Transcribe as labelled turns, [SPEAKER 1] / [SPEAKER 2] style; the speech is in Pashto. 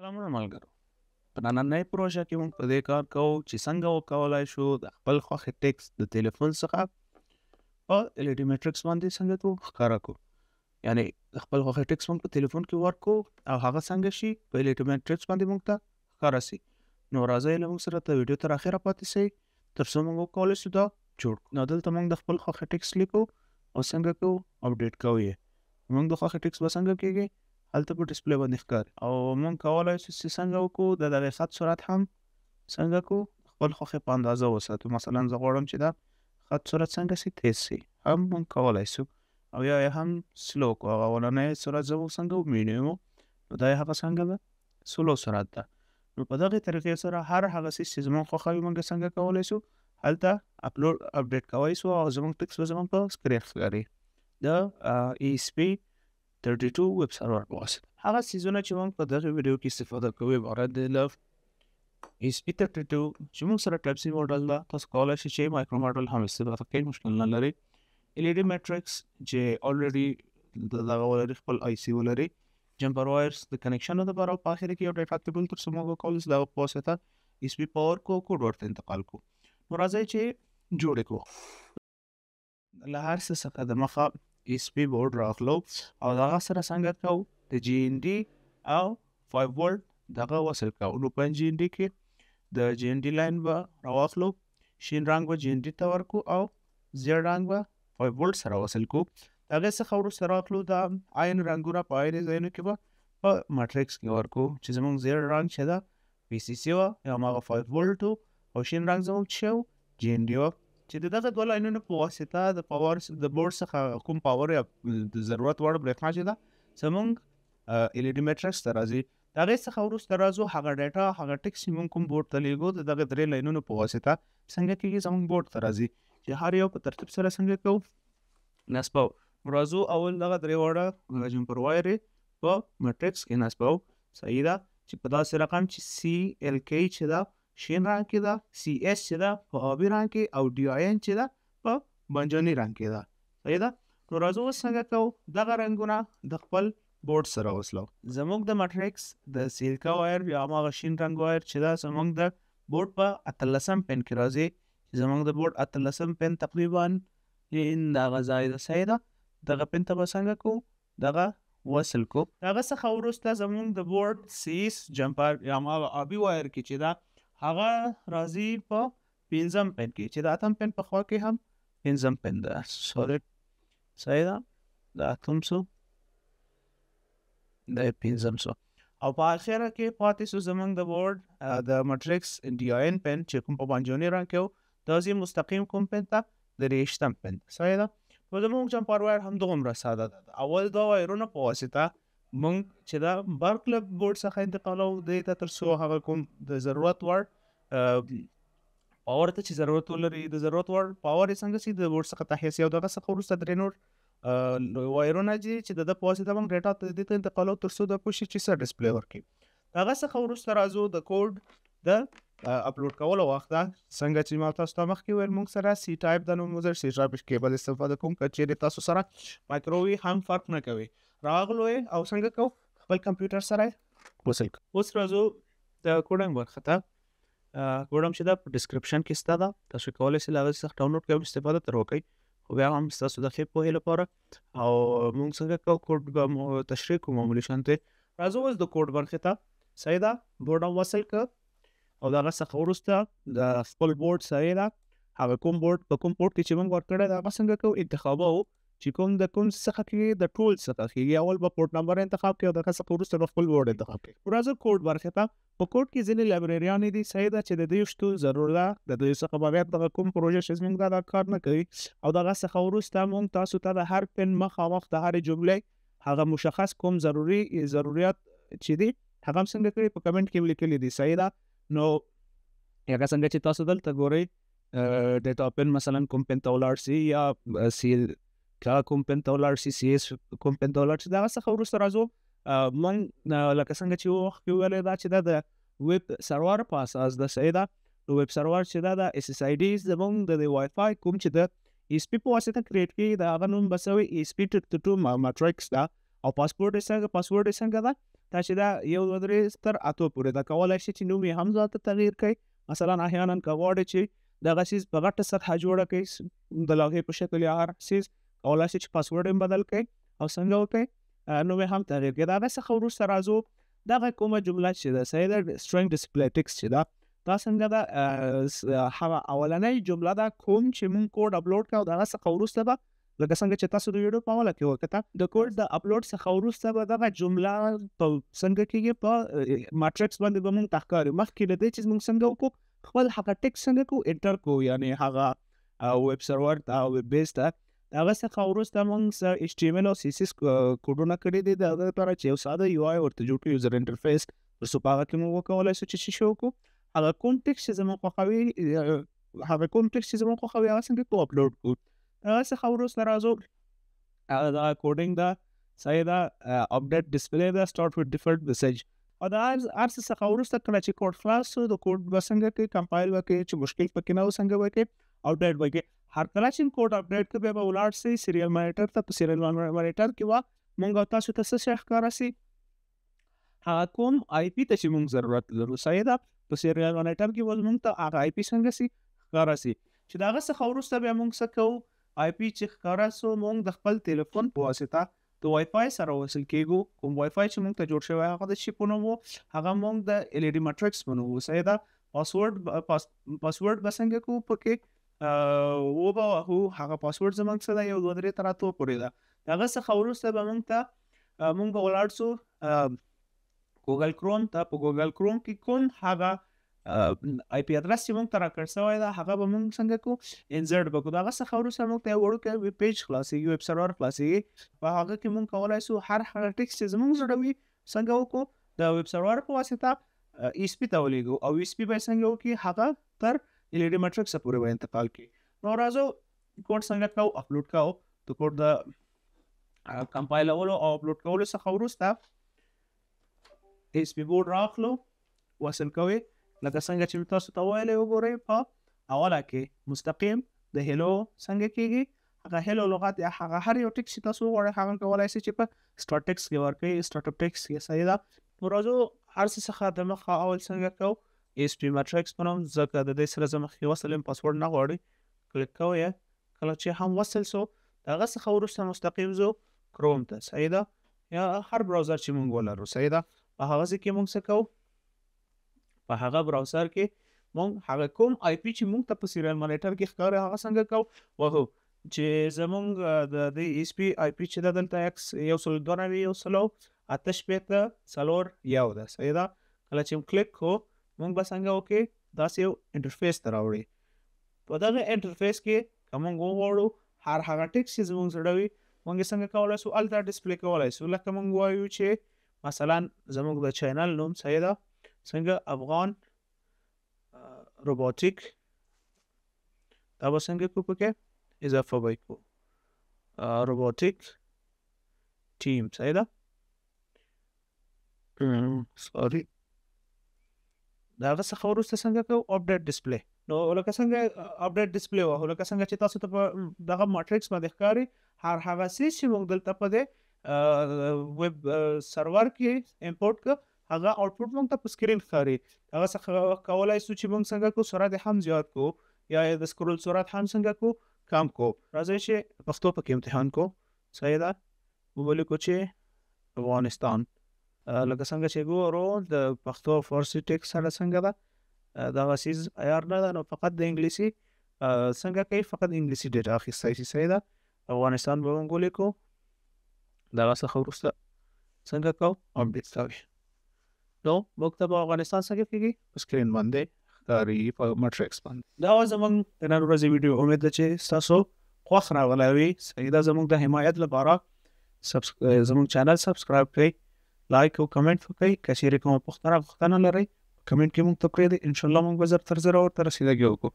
[SPEAKER 1] سلامونه ملګرو. په نننۍ پروژه کې موږ په دې کار کوو چې څنګه وکولای شو د خپل خوښې ټیکسټ د تلیفون څخه په LED میټرکس باندې څنګه ښکاره کړو. یعنې د خپل خوښې ټیکسټ موږ په تلیفون کې ورکړو او هغه څنګه شي په LED میټرکس باندې موږ ته ښکاره سي. نو راځئ له موږ سره د ویډیو تر اخره پاتې سئ تر څو موږ وکولای شو دا جوړ کړو. نو دلته موږ د خپل خوښې ټیکسټ لیکو او څنګه کوو اپډیټ کوو یې. موږ د خوښې ټیکسټ به څنګه کېږي هلته په ډسپلی باندې ښکاري او موږ کولی شو چې څنګه وکړو د دغې خط سرعت هم څنګه کړو خپل خوښې په اندازه وساتو. مثلا زه غواړم چې دا خط سرعت څنګه سي تیز سي هم موږ کولی شو او یا یې هم سلو کړو. هغه اولنی سرعت زه څنګه ومینیمو نو دا یې هغه څنګه ده سلو سرعت ده. نو په دغې طریقې سره هر هغه څیز چې زموږ خوښوي موږ څنګه کولی شو هلته اپډیټ کولی شو او زموږ ټکس به زموږ په سکرین ښکاري د ESP32 ویب سرور په واسطه. هغه څیزونه چې موږ په دغه ویډیو کې استفاده کوو عبارت دی له ESP32 چې موږ سره ټایپ سي موډل ده. تاسو کولی شئ چې مایکرو موډل هم استفاده کوئ، مشکل نه لري. LED میټرکس چې الریډي دغه ولري خپل IC ولري، جمپر وایرز د کنیکشنو دپاره او په اخر کې یو ډیټا کیبل تر څو موږ وکولای شو د هغه په واسطه ESP پاور کو کوډ ورته انتقال کړو. نو راځئ چې جوړ یې کړو. له هر څه څخه د مخه ESP بورډ راخلو او د هغه سره څنګه کوو د GND او 5 ولټ دغه وصل کوو. نو په GND کې د GND لاین به راواخلو، شین رنګ به GND ته ورکړو او زیړ رنګ به 5 ولټ سره وصل کړو. د هغې څخه وروسته راخلو د عین رنګونه په عین ځایونو کې به په ماټریکس کې ورکړو چې زموږ زیړ رنګ چې ده VCC وه یا هماغه 5 ولټ و او شین رنګ زموږ چې و GND وه چې د دغه دوه لاینونو په واسطه د پاور د بورډ څخه کوم پاور یا د ضرورت وړ برېښنا چې ده زموږ LED میټرکس ته راځي. د هغې څخه وروسته راځو هغه ډیټا هغه ټکس چې موږ کوم بورډ ته لیږو د دغه درې لاینونو په واسطه څنګه کېږي زموږ بورډ ته راځي چې هر یو په ترتیب سره څنګه کوو نصبو. راځو اول دغه درې واړه جمپر وایر یې په میټرکس کې نصبو. صحیح ده چې په داسې رقم چې CLK چې ده شین رنګ کې ده، CS چې ده په آبي رنګ کې او DIN چې ده په بنجاني رنګ کې ده. صحیح ده. نو راځو اوس څنګه کوو دغه رنګونه د خپل بورډ سره وصلو. زموږ د میټرکس د سیلکا وایر یا هماغه شین رنګ وایر چې ده زموږ د بورډ په 18 پن کې راځي چې زموږ د بورډ 18 پن تقریبا دغه ځای ده. صحیح ده. دغه پن ته به څنګه کوو دغه وصل کو. دغه څخه وروسته زموږ د بورډ CS جمپر یا هماغه آبي وایر کې چې ده هغه راځي په 15 پن کې چې د 8 پن په خوا کې هم 15 پن ده. سالډ صحیح ده. د 800 د 1500 او په اخره کې پاتې شو زموږ د بورډ د میټرکس DIN پن چې کوم په بنجاني رنګ کې و دا ځي مستقیم کوم پن ته د 23 پن. صحیح ده. نو زموږ جمپر وایر هم دومره ساده ده. اول دا وایرونه په واسطه موږ چې دا برق له بورډ څخه انتقالوو دې ته تر څو هغه کوم د ضرورت وړ پاور ته چې ضرورت ولري د ضرورت وړ پاور یې څنګه سي د بورډ څخه تحیه سي او دغه څخه وروسته درې نور وایرونه دي چې د ده په واسطه موږ ډیټا دې ته انتقالوو تر څو دا پوه شي چې څه ډسپلی ورکړي. هغه څخه وروسته راځو د کوډ د اپلوډ کولو وخت ده. څنګه چې ما تاسو ته مخکې ویل موږ سره C ټایپ د نوموزر C ټایپ کیبل استفاده کوم که چیرې تاسو سره مایکرووي هم فرق نه کوي. راغلو یې او څنګه کوو خپل کمپیوټر سره وصل کوو. اوس راځو د کوډنګ برخه ته. کوډ هم چې ده په ډسکرپشن کې شته ده، تاسو کولی شئ له هغې څخه ډاونلوډ کړئ او استفاده ترې وکړئ. خو بیا هم ستاسو د ښې پوهې لپاره او موږ څنګه کوو کوډ به تشریح کوو معمولي شانتې. راځو اوس د کوډ برخې ته. صحیح ده. بورډ هم وصل کړه او د هغه څخه وروسته د خپل بورډ صحیح ده هغه کوم بورډ په کوم پورټ کې چې موږ ورکړی ده هغه څنګه کوو انتخابوو چې کوم د کوم څخه کېږي د ټول څخه کېږي. اول به پورټ نمبر انتخاب کړئ او د هغه څخه وروسته به خپل بورډ انتخاب کړئ. راځو کوډ برخې ته. په کوډ کې ځینې لایبرریانې دي صحیح ده چې د دوی شتون ضرور ده. د دوی څخه بغیر دغه کوم پروژه چې زموږ دا کار نه کوي او د هغه څخه وروسته موږ تاسو ته د هر پن مخامخ د هرې جملې هغه مشخص کوم ضروریات چې دي هغه هم څنګه کړي په کمنټ کې لیکلي دي. صحیح ده. نو هغه څنګه چې تاسو دلته ګورئ ډیټا پن مثلا کوم پن ته ولاړ سي یا سیل کا کوم پن ته ولاړ سي CS کوم پن ته ولاړ سي. د هغه څخه وروسته راځو موږ لکه څنګه چې وخت ویلې ده چې دا د ویب سرور په اساس ده. صحیح ده. نو ویب سرور چې دا د SSID زموږ د وای فای کوم چې د ESP په واسطه کریټ کېږي د هغه نوم به څه وي ESP32 میټرکس ده او پاسورډ یې څنګه ده دا چې دا 1 2 3 تر 8 پورې دا کولای شي چې نوم یې هم ځان ته تغیر کړي. مثلا احیانا که غواړئ چې دغه څیز په غټه سطحه جوړه کړئ د لوحې په شکل یا هر څیز، کولای شي چې پاسورډ یې بدل کړئ او څنګه وکړئ نوم یې هم تغیر کړئ. د هغه څخه وروسته راځو دغه کومه جمله چې ده صحیح ده، string display text چې ده دا څنګه ده، هغه اولنۍ جمله ده کوم چې مونږ کوډ اپلوډ کړو، د هغه څخه وروسته به لکه څنګه چې تاسو د ویډیو په اوله کې وکتل د کوډ د اپلوډ څخه وروسته به دغه جمله په څنګه کېږي په ماټریکس باندې به مونږ ته ښکاري. مخکې د دې چې مونږ څنګه وکړو خپل هغه ټیکسټ څنګه کوو انټر کوو، یعنې هغه ویب سرور ته او ویب بیس ته د هغه څخه وروسته مونږ HTML او CSS کوډونه کړي دي د هغه لپاره چې یو ساده UI ورته جوړ کړو، یوزر انټرفیس، تر څو په هغه کې مونږ وکولی شو چې څه شی وکړو هغه کوم ټیکسټ چې زموږ خوښوي هغه څنګه کوو اپلوډ کړو. هغه څخه وروسته راځو دا کوډینګ ده صحیح ده، اپډیټ ډسپلی ده، سټارټ وذ ډیفالت میسج. او د هر څه څخه وروسته کله چې کوډ خلاص شو د کوډ به څنګه کوي کمپایل به کوي چې مشکل پکې نه و څنګه به کوي اپډیټ به کوي. هر کله چې کوډ اپډیټ کوي بیا به ولاړ سئ سیریل مانیټر ته. په سیریل مانیټر کې به مونږ او تاسو ته څه شی ښکاره سي، هغه کوم IP ته چې مونږ ضرورت لرو صحیح ده. په سیریل مانیټر کې به مونږ ته هغه IP څنګه سي ښکاره سي چې د هغه څخه وروسته بیا مونږ څه کوو IP چې ښکاره سو مونږ د خپل تلیفون په واسطه د وای فای سره وصل کېږو. کوم وای فای چې مونږ ته جوړ شوی هغه د شي په نوم و، هغه مونږ د LED ماټریکس په نوم و صحیح ده. پاسورډ به څنګه کوو پکې وبه وهو، هغه پاسورډ زموږ څه ده 1 2 3 تر 8 پورې ده. د هغه څخه وروسته به مونږ به ولاړ سو ګوګل کروم ته. په ګوګل کروم کې کوم هغه IP ادرس چې مونږ ته راکړ سوی ده هغه به مونږ څنګه کوو انزرټ به کوو. د هغه څخه وروسته مونږ ته یو وړوکی ویب پیج خلاصېږي، ویب سرور خلاصېږي. په هغه کې مونږ کولی سو هر هغه ټیکسټ چې زموږ زړه وي څنګه وکړو د ویب سرور په واسطه ESP ته ولیږو او ESP به یې څنګه وکړي هغه تر LED ماټریکس پورې به انتقال کړي. نو راځو کوډ څنګه کوو اپلوډ کوو. د کوډ د کمپایلولو او اپلوډ کولو څخه وروسته ESP بورډ راخلو وصل کوئ. لکه څنګه چې تاسو ته ویلی وګورئ په اوله کې مستقیم د هیلو څنګه کېږي، هغه هیلو لغت یا هغه هر یو ټیکس چې تاسو وغواړئ هغه کولی شئ چې په سټارټ ټیکس کې ورکړئ، سټارټ اپ ټیکس کې صحیح ده. نو راځو هر څه څخه د مخه اول څنګه کوو ESP ماټریکس په نوم، ځکه د دې سره زه مخکې وصل یم پاسورډ نه غواړئ کلیک کوئ یې. کله چې هم وصل سو د هغه څخه وروسته مستقیم ځو کروم ته صحیح ده، یا هر براوزر چې مونږ ولرو صحیح ده. په هغه ځای کې مونږ څه کوو په هغه براوزر کې مونږ هغه کوم IP چې مونږ ته په سیریل مانیټر کې ښکاري هغه څنګه کوو وهو چې زمونږ د ESP IP چې ده دلته 192.168.4 ده صحیح ده. کله چې کلیک کو مونږ به څنګه وکړي داسې یو انټرفیس ته راوړي. په دغه انټرفیس کې که مونږ وغواړو هر هغه ټیکس چې زمونږ زړه وي مونږ یې څنګه کولی سو هلته ډسپلی کولی سو. لکه مونږ وایو چې مثلا زمونږ د چینل نوم صحیح ده څنګه افغان روبوټیک، دا به څنګه کوو پکې اضافه به یې کوو روبوټیک ټیم صحیح ده. سوري د هغه څخه وروسته څنګه کوو اپډیټ ډسپلی. نو لکه څنګه اپډیټ ډسپلی وهو لکه څنګه چې تاسو ته په دغه ماټریکس باندې ښکاري هر هغه څیز چې موږ دلته په دې ویب سرور کې امپورټ کړو هغه آوټپوټ مونږ ته په سکرین ښکاري. هغه څخه کولی سو چې مونږ څنګه کوو سرعت هم زیات کوو یا د سکرول سرعت هم څنګه کوو کم کوو. راځئ چې پښتو پکې امتحان کوو صحیح ده. ولیکو چې افغانستان لکه څنګه چې ګورو د پښتو فارسي ټیکس سره څنګه ده دغه څیز عیار نه ده، نو فقط د انګلیسي څنګه کوي فقط انګلیسي ډیټا اخیستی شي صحیح ده. افغانستان به مونږ ولیکو دغه څخه وروسته څنګه کوو اپډیټ کوي. نو موږ ته به افغانستان څنګه کېږي په سکرین باندې ښکاري په ماټریکس باندې. دا وه زموږ د نن ورځې ویډیو. امید ده چې ستاسو خوښ راغلی وي صحیح ده. زموږ د حمایت لپاره زموږ چینل سبسکرایب کړئ، لایک او کمنټ وکړئ. که چیرې کومه پوښتنه لرئ کمنټ کې مونږ ته پرېږدئ، انشاءالله مونږ به زر تر زره ورته رسیدګي وکړو.